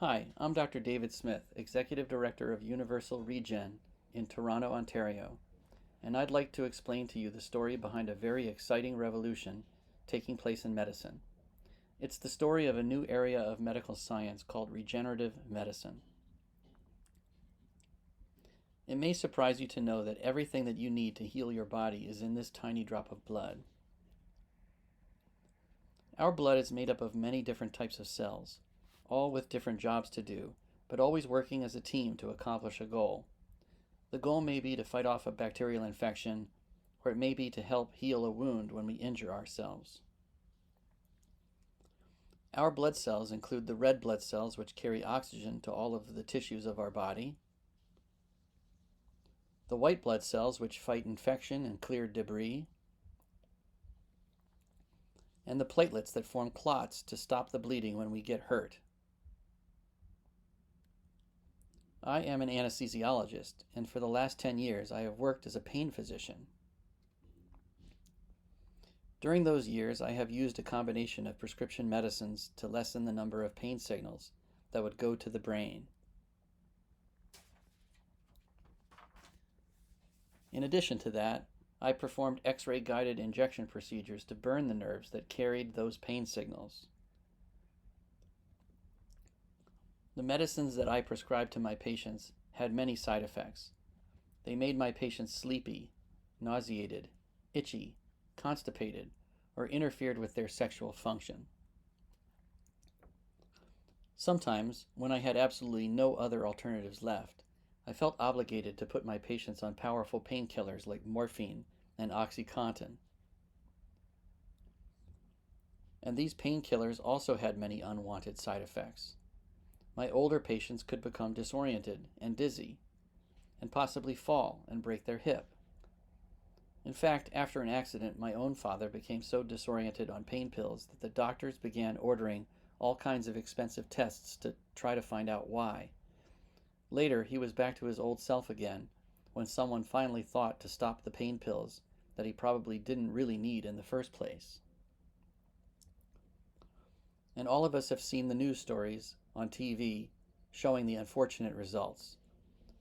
Hi, I'm Dr. David Smith, Executive Director of Universal Regen in Toronto, Ontario, and I'd like to explain to you the story behind a very exciting revolution taking place in medicine. It's the story of a new area of medical science called regenerative medicine. It may surprise you to know that everything that you need to heal your body is in this tiny drop of blood. Our blood is made up of many different types of cells, all with different jobs to do, but always working as a team to accomplish a goal. The goal may be to fight off a bacterial infection, or it may be to help heal a wound when we injure ourselves. Our blood cells include the red blood cells, which carry oxygen to all of the tissues of our body, the white blood cells, which fight infection and clear debris, and the platelets that form clots to stop the bleeding when we get hurt. I am an anesthesiologist, and for the last 10 years I have worked as a pain physician. During those years, I have used a combination of prescription medicines to lessen the number of pain signals that would go to the brain. In addition to that, I performed X-ray guided injection procedures to burn the nerves that carried those pain signals. The medicines that I prescribed to my patients had many side effects. They made my patients sleepy, nauseated, itchy, constipated, or interfered with their sexual function. Sometimes, when I had absolutely no other alternatives left, I felt obligated to put my patients on powerful painkillers like morphine and OxyContin. And these painkillers also had many unwanted side effects. My older patients could become disoriented and dizzy, and possibly fall and break their hip. In fact, after an accident, my own father became so disoriented on pain pills that the doctors began ordering all kinds of expensive tests to try to find out why. Later, he was back to his old self again when someone finally thought to stop the pain pills that he probably didn't really need in the first place. And all of us have seen the news stories on TV showing the unfortunate results.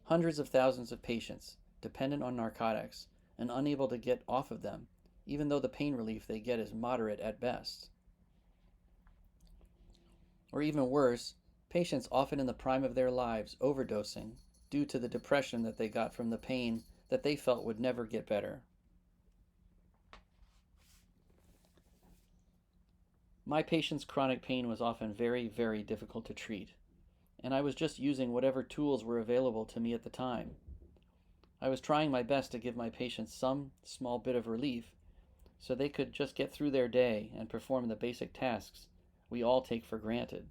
Hundreds of thousands of patients dependent on narcotics and unable to get off of them, even though the pain relief they get is moderate at best. Or even worse, patients often in the prime of their lives overdosing due to the depression that they got from the pain that they felt would never get better. My patients' chronic pain was often very, very difficult to treat, and I was just using whatever tools were available to me at the time. I was trying my best to give my patients some small bit of relief so they could just get through their day and perform the basic tasks we all take for granted.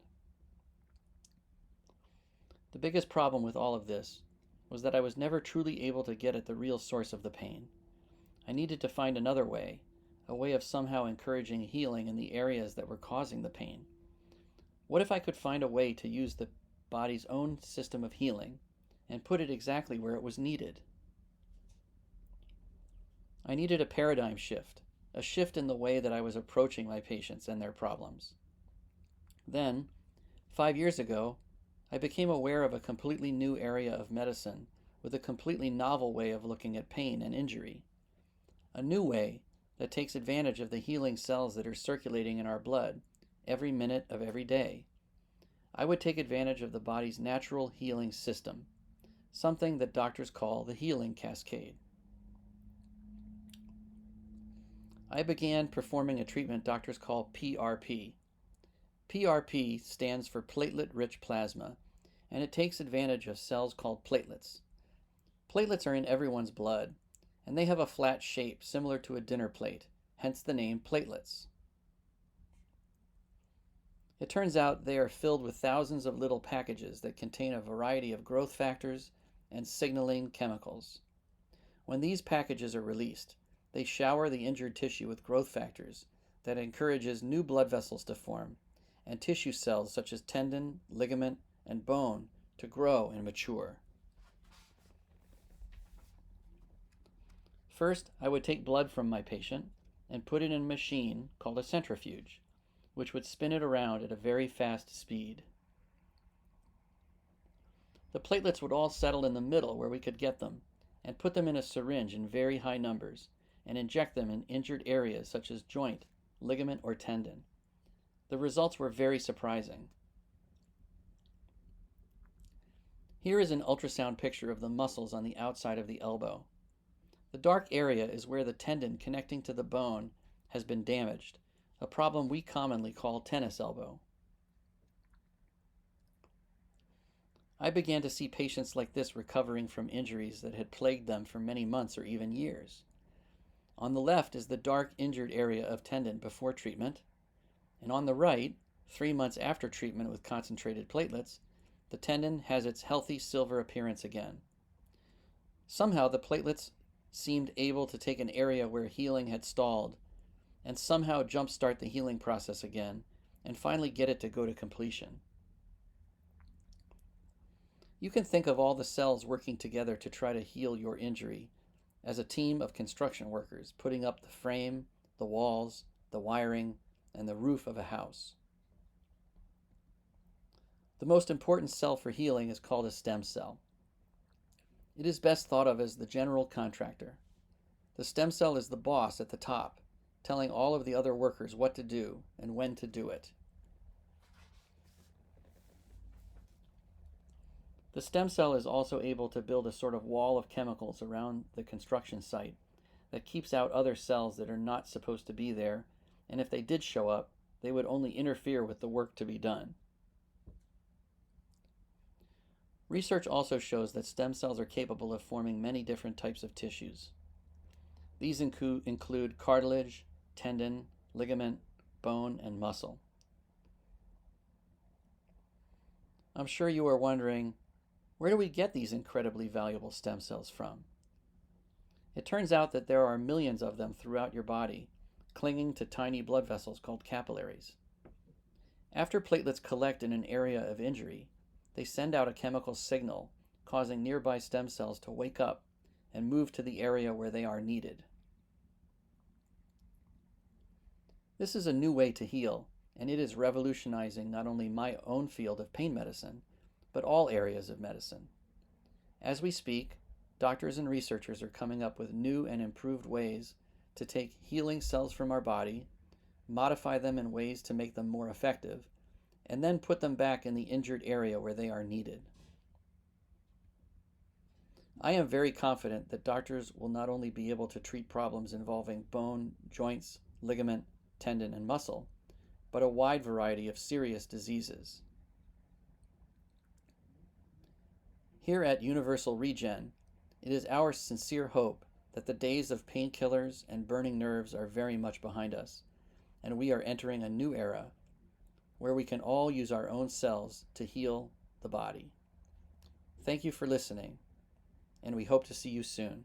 The biggest problem with all of this was that I was never truly able to get at the real source of the pain. I needed to find another way, a way of somehow encouraging healing in the areas that were causing the pain. What if I could find a way to use the body's own system of healing and put it exactly where it was needed? I needed a paradigm shift, a shift in the way that I was approaching my patients and their problems. Then, 5 years ago, I became aware of a completely new area of medicine with a completely novel way of looking at pain and injury. A new way that takes advantage of the healing cells that are circulating in our blood every minute of every day. I would take advantage of the body's natural healing system, something that doctors call the healing cascade. I began performing a treatment doctors call PRP. PRP stands for platelet-rich plasma, and it takes advantage of cells called platelets. Platelets are in everyone's blood, and they have a flat shape similar to a dinner plate, hence the name platelets. It turns out they are filled with thousands of little packages that contain a variety of growth factors and signaling chemicals. When these packages are released, they shower the injured tissue with growth factors that encourages new blood vessels to form and tissue cells such as tendon, ligament, and bone to grow and mature. First, I would take blood from my patient and put it in a machine called a centrifuge, which would spin it around at a very fast speed. The platelets would all settle in the middle where we could get them, and put them in a syringe in very high numbers, and inject them in injured areas such as joint, ligament, or tendon. The results were very surprising. Here is an ultrasound picture of the muscles on the outside of the elbow. The dark area is where the tendon connecting to the bone has been damaged, a problem we commonly call tennis elbow. I began to see patients like this recovering from injuries that had plagued them for many months or even years. On the left is the dark injured area of tendon before treatment, and on the right, 3 months after treatment with concentrated platelets, the tendon has its healthy silver appearance again. Somehow the platelets seemed able to take an area where healing had stalled and somehow jumpstart the healing process again and finally get it to go to completion. You can think of all the cells working together to try to heal your injury as a team of construction workers putting up the frame, the walls, the wiring, and the roof of a house. The most important cell for healing is called a stem cell. It is best thought of as the general contractor. The stem cell is the boss at the top, telling all of the other workers what to do and when to do it. The stem cell is also able to build a sort of wall of chemicals around the construction site that keeps out other cells that are not supposed to be there, and if they did show up, they would only interfere with the work to be done. Research also shows that stem cells are capable of forming many different types of tissues. These include cartilage, tendon, ligament, bone, and muscle. I'm sure you are wondering, where do we get these incredibly valuable stem cells from? It turns out that there are millions of them throughout your body, clinging to tiny blood vessels called capillaries. After platelets collect in an area of injury, they send out a chemical signal, causing nearby stem cells to wake up and move to the area where they are needed. This is a new way to heal, and it is revolutionizing not only my own field of pain medicine, but all areas of medicine. As we speak, doctors and researchers are coming up with new and improved ways to take healing cells from our body, modify them in ways to make them more effective, and then put them back in the injured area where they are needed. I am very confident that doctors will not only be able to treat problems involving bone, joints, ligament, tendon, and muscle, but a wide variety of serious diseases. Here at Universal Regen, it is our sincere hope that the days of painkillers and burning nerves are very much behind us, and we are entering a new era where we can all use our own cells to heal the body. Thank you for listening, and we hope to see you soon.